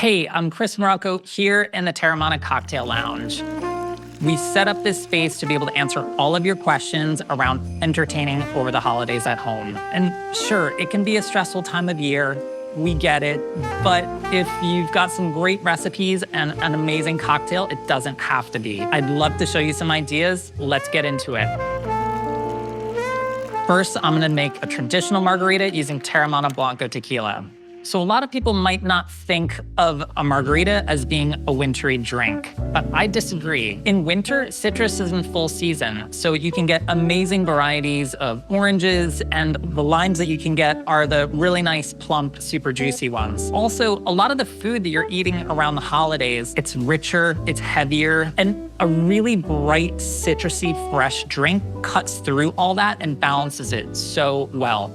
Hey, I'm Chris Morocco here in the Teremana Cocktail Lounge. We set up this space to be able to answer all of your questions around entertaining over the holidays at home. And sure, it can be a stressful time of year. We get it. But if you've got some great recipes and an amazing cocktail, it doesn't have to be. I'd love to show you some ideas. Let's get into it. First, I'm gonna make a traditional margarita using Teremana Blanco tequila. So a lot of people might not think of a margarita as being a wintry drink, but I disagree. In winter, citrus is in full season, so you can get amazing varieties of oranges, and the limes that you can get are the really nice, plump, super juicy ones. Also, a lot of the food that you're eating around the holidays, it's richer, it's heavier, and a really bright, citrusy, fresh drink cuts through all that and balances it so well.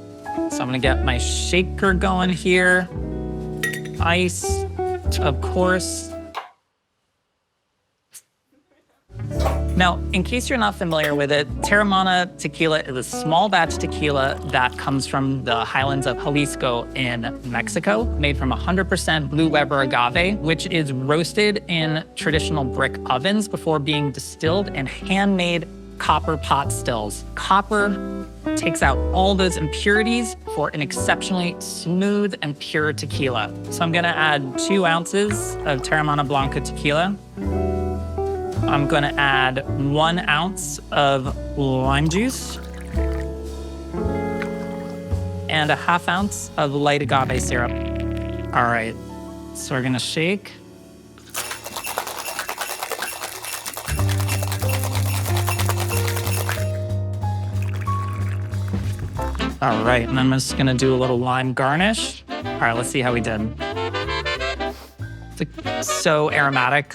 So I'm gonna get my shaker going here. Ice, of course. Now, in case you're not familiar with it, Teremana Tequila is a small batch tequila that comes from the highlands of Jalisco in Mexico, made from 100% Blue Weber agave, which is roasted in traditional brick ovens before being distilled in handmade copper pot stills. Copper takes out all those impurities for an exceptionally smooth and pure tequila. So I'm gonna add 2 ounces of Teremana Blanco tequila. I'm gonna add 1 ounce of lime juice and a 1/2 ounce of light agave syrup. All right, so we're gonna shake. All right, and I'm just gonna do a little lime garnish. All right, let's see how we did. It's like so aromatic.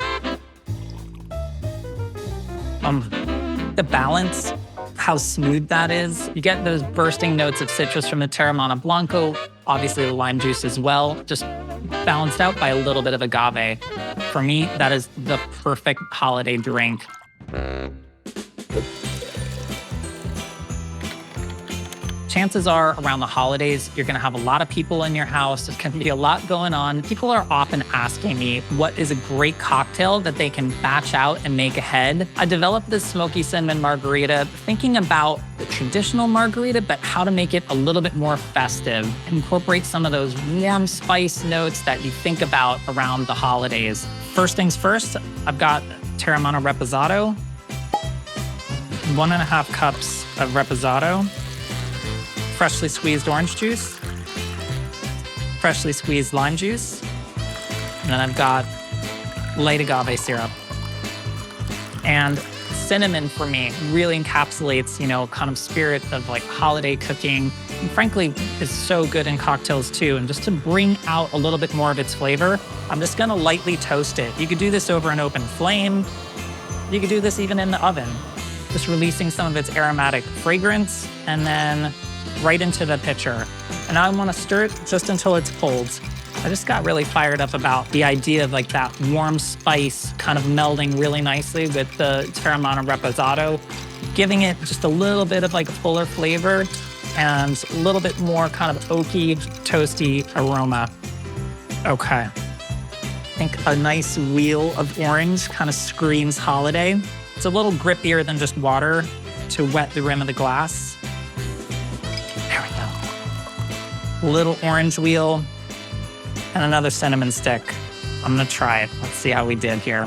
The balance, how smooth that is. You get those bursting notes of citrus from the Teremana Blanco, obviously the lime juice as well, just balanced out by a little bit of agave. For me, that is the perfect holiday drink. Chances are around the holidays, you're gonna have a lot of people in your house. There's gonna be a lot going on. People are often asking me what is a great cocktail that they can batch out and make ahead. I developed this Smoky Cinnamon Margarita thinking about the traditional margarita, but how to make it a little bit more festive. Incorporate some of those warm spice notes that you think about around the holidays. First things first, I've got Teremana reposado, 1.5 cups of reposado, freshly squeezed orange juice, freshly squeezed lime juice, and then I've got light agave syrup. And cinnamon for me really encapsulates, kind of spirit of like holiday cooking. And frankly, is so good in cocktails too. And just to bring out a little bit more of its flavor, I'm just gonna lightly toast it. You could do this over an open flame. You could do this even in the oven, just releasing some of its aromatic fragrance and then right into the pitcher. And I want to stir it just until it's cold. I just got really fired up about the idea of like that warm spice kind of melding really nicely with the Teremana reposado, giving it just a little bit of like a fuller flavor and a little bit more kind of oaky, toasty aroma. Okay. I think a nice wheel of orange kind of screams holiday. It's a little grippier than just water to wet the rim of the glass. Little orange wheel, and another cinnamon stick. I'm gonna try it. Let's see how we did here.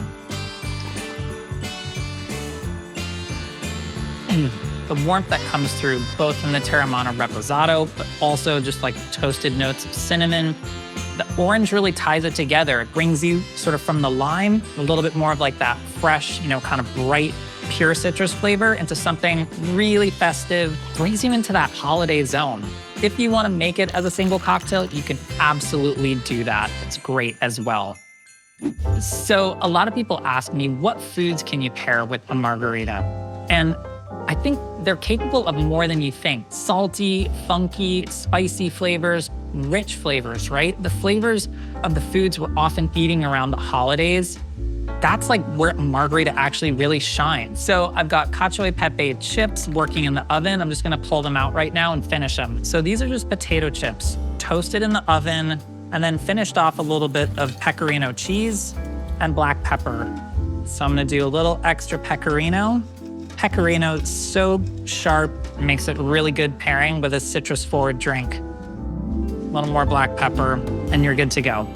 The warmth that comes through both from the Teremana reposado, but also just like toasted notes of cinnamon. The orange really ties it together. It brings you sort of from the lime, a little bit more of like that fresh, kind of bright, pure citrus flavor into something really festive, brings you into that holiday zone. If you want to make it as a single cocktail, you can absolutely do that. It's great as well. So a lot of people ask me, what foods can you pair with a margarita? And I think they're capable of more than you think. Salty, funky, spicy flavors, rich flavors, right? The flavors of the foods we're often eating around the holidays, that's like where a margarita actually really shines. So I've got cacio e pepe chips working in the oven. I'm just gonna pull them out right now and finish them. So these are just potato chips, toasted in the oven, and then finished off a little bit of pecorino cheese and black pepper. So I'm gonna do a little extra pecorino. Pecorino is so sharp, makes it really good pairing with a citrus-forward drink. A little more black pepper, and you're good to go.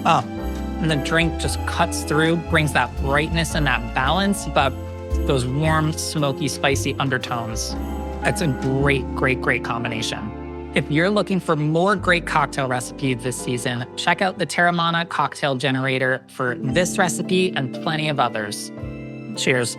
Oh, and the drink just cuts through, brings that brightness and that balance, but those warm, smoky, spicy undertones. It's a great combination. If you're looking for more great cocktail recipes this season, check out the Teremana cocktail generator for this recipe and plenty of others. Cheers.